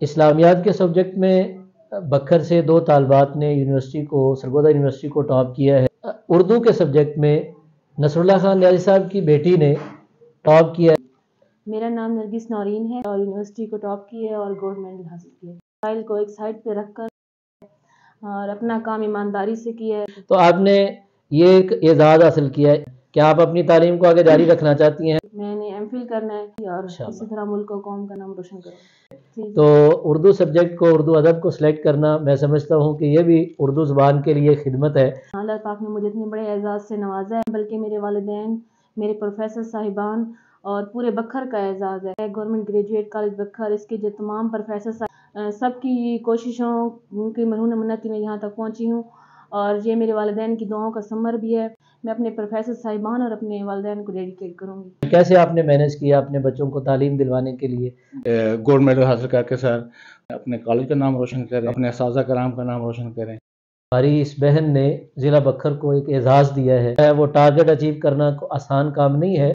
اسلامیات کے سبجیکٹ میں بکھر سے 2 طالبات نے سرگودا یونیورسٹی کو ٹاپ کیا ہے۔ اردو کے سبجیکٹ میں نصر اللہ خان نیازی صاحب کی بیٹی نے ٹاپ کیا ہے۔ میرا نام نرگس نورین ہے اور یونیورسٹی کو ٹاپ کی ہے اور گولڈ میڈل حاصل کیا ہے۔ فائل کو ایک سائڈ پہ رکھ کر اور اپنا کام ایمانداری سے کیا ہے۔ تو آپ نے یہ ایک اعزاز حاصل کیا ہے، کیا آپ اپنی تعلیم کو آگے جاری رکھنا چاہتی ہیں؟ میں نے ایم فل کرنا ہے اور اسی طرح ملک و قوم کا نام روشن کروں۔ تو اردو سبجیکٹ کو، اردو ادب کو سلیکٹ کرنا، میں سمجھتا ہوں کہ یہ بھی اردو زبان کے لیے خدمت ہے۔ اللہ پاک نے مجھے اتنے بڑے اعزاز سے نوازا ہے، بلکہ میرے والدین، میرے پروفیسر صاحبان اور پورے بکھر کا اعزاز ہے۔ گورنمنٹ گریجویٹ کالج بکھر، اس کے جو تمام پروفیسر سب کی کوششوں کی مرہون منتی میں یہاں تک پہنچی ہوں، اور یہ میرے والدین کی دعاؤں کا ثمر بھی ہے۔ میں اپنے پروفیسر صاحبان اور اپنے والدین کو ڈیڈیکیٹ کروں گی۔ کیسے آپ نے مینج کیا اپنے بچوں کو تعلیم دلوانے کے لیے؟ گولڈ میڈل حاصل کر کے سر اپنے کالج کا نام روشن کریں، اپنے اساتذہ کرام کا نام روشن کریں۔ ہماری اس بہن نے ضلع بکھر کو ایک اعزاز دیا ہے۔ وہ ٹارگٹ اچیو کرنا آسان کام نہیں ہے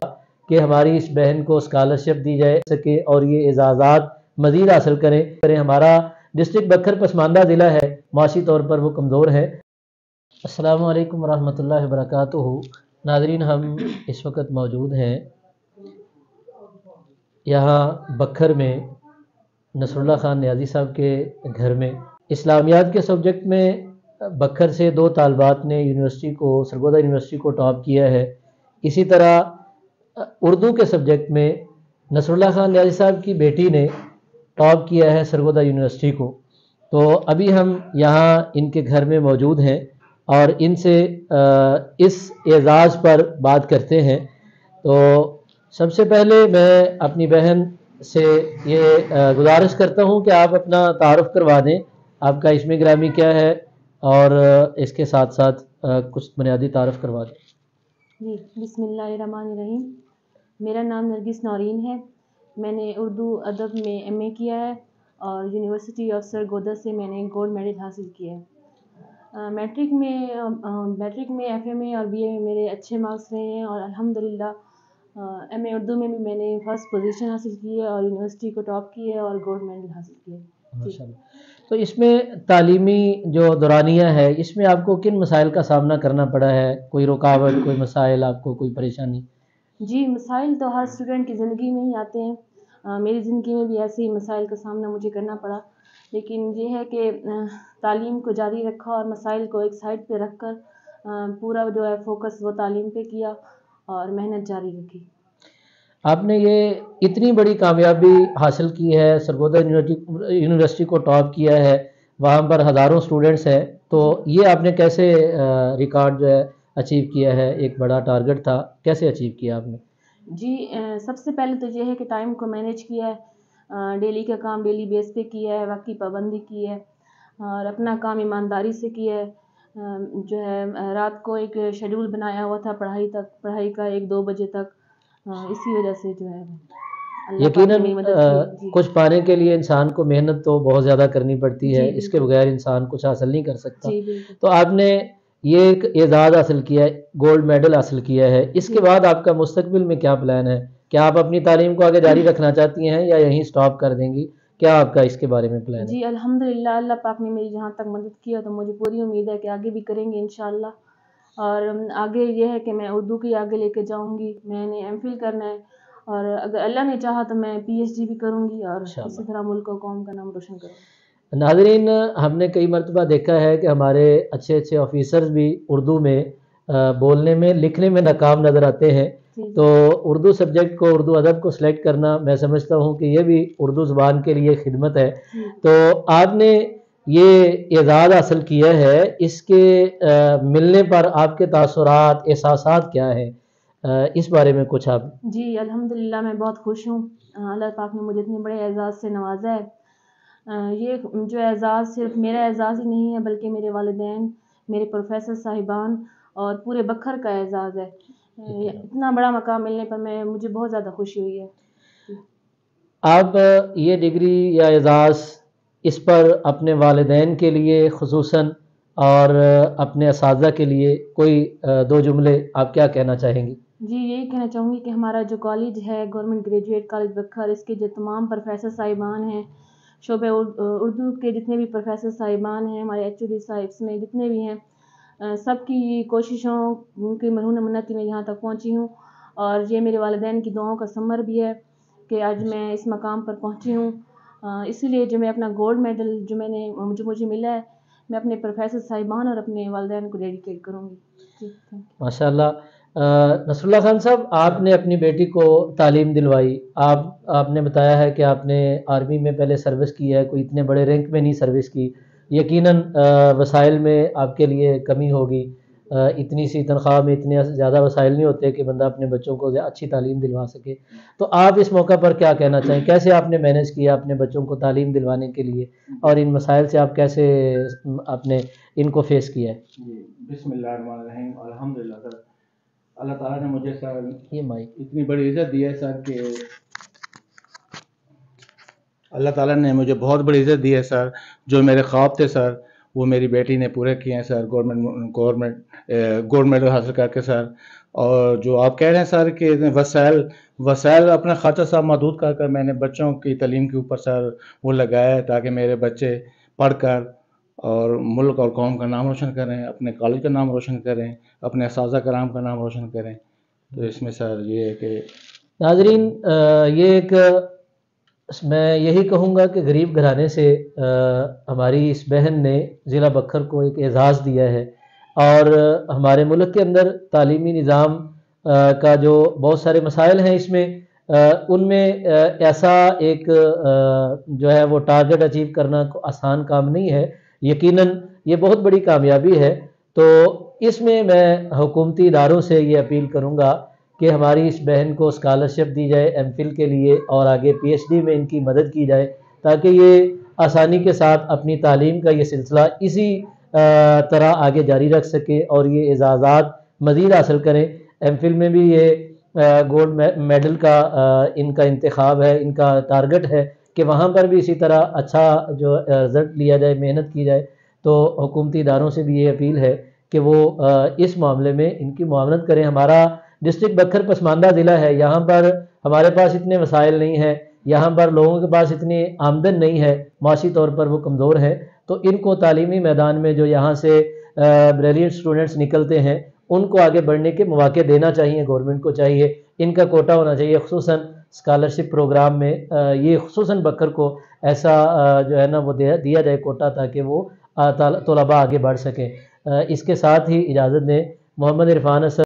کہ ہماری اس بہن کو اسکالرشپ دی جائے سکے اور یہ اعزازات مزید حاصل کریں۔ ہمارا ڈسٹرکٹ بکھر پسماندہ ضلع ہے، معاشی طور پر وہ کمزور ہے۔ السلام علیکم ورحمۃ اللہ وبرکاتہ۔ ناظرین، ہم اس وقت موجود ہیں یہاں بکھر میں نصر اللہ خان نیازی صاحب کے گھر میں۔ اسلامیات کے سبجیکٹ میں بکھر سے 2 طالبات نے سرگودا یونیورسٹی کو ٹاپ کیا ہے۔ اسی طرح اردو کے سبجیکٹ میں نصر اللہ خان نیازی صاحب کی بیٹی نے ٹاپ کیا ہے سرگودا یونیورسٹی کو۔ تو ابھی ہم یہاں ان کے گھر میں موجود ہیں اور ان سے اس اعزاز پر بات کرتے ہیں۔ تو سب سے پہلے میں اپنی بہن سے یہ گزارش کرتا ہوں کہ آپ اپنا تعارف کروا دیں، آپ کا اسم گرامی کیا ہے، اور اس کے ساتھ ساتھ کچھ بنیادی تعارف کروا دیں۔ جی، بسم اللہ الرحمن الرحیم۔ میرا نام نرگس نورین ہے۔ میں نے اردو ادب میں ایم اے کیا ہے اور یونیورسٹی آف سرگودا سے میں نے گولڈ میڈل حاصل کیا ہے۔ میٹرک میں ایف اے میں اور بی اے میں میرے اچھے مارکس رہے ہیں، اور الحمدللہ ایم اے اردو میں بھی میں نے فرسٹ پوزیشن حاصل کی ہے اور یونیورسٹی کو ٹاپ کی ہے اور گولڈ میڈل حاصل کیا ہے۔ تو اس میں تعلیمی جو دورانیہ ہے، اس میں آپ کو کن مسائل کا سامنا کرنا پڑا ہے؟ کوئی رکاوٹ، کوئی مسائل، آپ کو کوئی پریشانی؟ جی، مسائل تو ہر اسٹوڈنٹ کی زندگی میں ہی آتے ہیں۔ میری زندگی میں بھی ایسے ہی مسائل کا سامنا مجھے کرنا پڑا، لیکن یہ ہے کہ تعلیم کو جاری رکھا اور مسائل کو ایک سائڈ پہ رکھ کر پورا جو ہے فوکس وہ تعلیم پہ کیا اور محنت جاری رکھی۔ آپ نے یہ اتنی بڑی کامیابی حاصل کی ہے، سرگودا یونیورسٹی کو ٹاپ کیا ہے، وہاں پر ہزاروں اسٹوڈنٹس ہیں، تو یہ آپ نے کیسے ریکارڈ جو ہے اچیو کیا ہے؟ ایک بڑا ٹارگٹ تھا، کیسے اچیو کیا آپ نے؟ جی، سب سے پہلے تو یہ ہے کہ ٹائم کو مینیج کیا ہے، ڈیلی کا کام ڈیلی بیس پہ کیا ہے، وقت کی پابندی کی ہے اور اپنا کام ایمانداری سے کیا ہے۔ جو ہے رات کو ایک شیڈول بنایا ہوا تھا پڑھائی کا 1-2 بجے تک، اسی وجہ سے جو ہے یقیناً کچھ پانے کے لیے انسان کو محنت تو بہت زیادہ کرنی پڑتی ہے، اس کے بغیر انسان کچھ حاصل نہیں کر سکتا۔ تو آپ نے یہ ایک اعزاز حاصل کیا ہے، گولڈ میڈل حاصل کیا ہے، اس کے بعد آپ کا مستقبل میں کیا پلان ہے؟ کیا آپ اپنی تعلیم کو آگے جاری رکھنا چاہتی ہیں یا یہیں سٹاپ کر دیں گی؟ کیا آپ کا اس کے بارے میں پلان ہے؟ جی، الحمدللہ اللہ پاک نے میری جہاں تک مدد کی ہے تو مجھے پوری امید ہے کہ آگے بھی کریں گے انشاءاللہ، اور آگے یہ ہے کہ میں اردو کی آگے لے کے جاؤں گی۔ میں نے ایم فل کرنا ہے اور اگر اللہ نے چاہا تو میں پی ایچ ڈی بھی کروں گی اور اسی طرح ملک و قوم کا نام روشن کروں گی۔ ناظرین، ہم نے کئی مرتبہ دیکھا ہے کہ ہمارے اچھے اچھے آفیسرز بھی اردو میں بولنے میں، لکھنے میں ناکام نظر آتے ہیں، تو اردو سبجیکٹ کو، اردو ادب کو سلیکٹ کرنا، میں سمجھتا ہوں کہ یہ بھی اردو زبان کے لیے خدمت ہے۔ تو آپ نے یہ اعزاز حاصل کیا ہے، اس کے ملنے پر آپ کے تاثرات، احساسات کیا ہیں؟ اس بارے میں کچھ آپ؟ جی، الحمدللہ میں بہت خوش ہوں۔ اللہ پاک نے مجھے اتنے بڑے اعزاز سے نوازا ہے۔ یہ جو اعزاز صرف میرا اعزاز ہی نہیں ہے، بلکہ میرے والدین، میرے پروفیسر صاحبان اور پورے بکھر کا اعزاز ہے۔ اتنا بڑا مقام ملنے پر مجھے بہت زیادہ خوشی ہوئی ہے۔ آپ یہ ڈگری یا اعزاز اس پر اپنے والدین کے لیے خصوصاً اور اپنے اساتذہ کے لیے کوئی 2 جملے آپ کیا کہنا چاہیں گی؟ جی، یہی کہنا چاہوں گی کہ ہمارا جو کالج ہے گورنمنٹ گریجویٹ کالج بکھر، اس کے جو تمام پروفیسر صاحبان ہیں، شعبہ اردو کے جتنے بھی پروفیسر صاحبان ہیں، ہمارے HOD صاحب میں جتنے بھی ہیں، سب کی کوششوں کی مرہون منتی میں یہاں تک پہنچی ہوں، اور یہ میرے والدین کی دعاؤں کا ثمر بھی ہے کہ آج میں اس مقام پر پہنچی ہوں۔ اسی لیے جو میں اپنا گولڈ میڈل جو مجھے ملا ہے، میں اپنے پروفیسر صاحبان اور اپنے والدین کو ڈیڈیکیٹ کروں گی۔ ماشاء اللہ۔ نصر اللہ خان صاحب، آپ نے اپنی بیٹی کو تعلیم دلوائی، آپ نے بتایا ہے کہ آپ نے آرمی میں پہلے سروس کی ہے، کوئی اتنے بڑے رینک میں نہیں سروس کی، یقیناً وسائل میں آپ کے لیے کمی ہوگی، اتنی سی تنخواہ میں اتنے زیادہ وسائل نہیں ہوتے کہ بندہ اپنے بچوں کو اچھی تعلیم دلوا سکے، تو آپ اس موقع پر کیا کہنا چاہیں، کیسے آپ نے مینیج کیا اپنے بچوں کو تعلیم دلوانے کے لیے، اور ان مسائل سے آپ کیسے آپ نے ان کو فیس کیا ہے؟ بسم اللہ الرحمن الرحیم۔ الحمدللہ سر، اللہ تعالیٰ نے مجھے سر یہ مائک اتنی بڑی عزت دی ہے سر کہ اللہ تعالیٰ نے مجھے بہت بڑی عزت دی ہے سر، جو میرے خواب تھے سر وہ میری بیٹی نے پورے کیے ہیں سر، گولڈ میڈل حاصل کر کے سر۔ اور جو آپ کہہ رہے ہیں سر کہ وسائل اپنا خرچہ صاحب محدود کر میں نے بچوں کی تعلیم کے اوپر سر وہ لگایا ہے، تاکہ میرے بچے پڑھ کر اور ملک اور قوم کا نام روشن کریں، اپنے کالج کا نام روشن کریں، اپنے اساتذہ کرام کا نام روشن کریں۔ تو اس میں سر یہ ہے کہ ناظرین، میں یہی کہوں گا کہ غریب گھرانے سے ہماری اس بہن نے ضلع بکھر کو ایک اعزاز دیا ہے، اور ہمارے ملک کے اندر تعلیمی نظام کا جو بہت سارے مسائل ہیں اس میں، ان میں ایسا ایک جو ہے وہ ٹارگٹ اچیو کرنا آسان کام نہیں ہے، یقیناً یہ بہت بڑی کامیابی ہے۔ تو اس میں حکومتی اداروں سے یہ اپیل کروں گا کہ ہماری اس بہن کو اسکالرشپ دی جائے MPhil کے لیے، اور آگے PhD میں ان کی مدد کی جائے، تاکہ یہ آسانی کے ساتھ اپنی تعلیم کا یہ سلسلہ اسی طرح آگے جاری رکھ سکے، اور یہ اعزازات مزید حاصل کریں۔ MPhil میں بھی یہ گولڈ میڈل کا ان کا انتخاب ہے، ان کا ٹارگٹ ہے کہ وہاں پر بھی اسی طرح اچھا جو رزلٹ لیا جائے، محنت کی جائے۔ تو حکومتی اداروں سے بھی یہ اپیل ہے کہ وہ اس معاملے میں ان کی معاونت کریں۔ ہمارا ڈسٹرکٹ بکھر پسماندہ ضلع ہے، یہاں پر ہمارے پاس اتنے وسائل نہیں ہیں، یہاں پر لوگوں کے پاس اتنی آمدن نہیں ہے، معاشی طور پر وہ کمزور ہیں، تو ان کو تعلیمی میدان میں جو یہاں سے بریلینٹ اسٹوڈنٹس نکلتے ہیں ان کو آگے بڑھنے کے مواقع دینا چاہیے، گورنمنٹ کو چاہیے، ان کا کوٹا ہونا چاہیے، خصوصاً اسکالرشپ پروگرام میں یہ خصوصاً بکھر کو ایسا جو ہے نا وہ دیا جائے کوٹا، تاکہ وہ طلباء آگے بڑھ سکیں۔ اس کے ساتھ ہی اجازت دیں، محمد عرفان اسد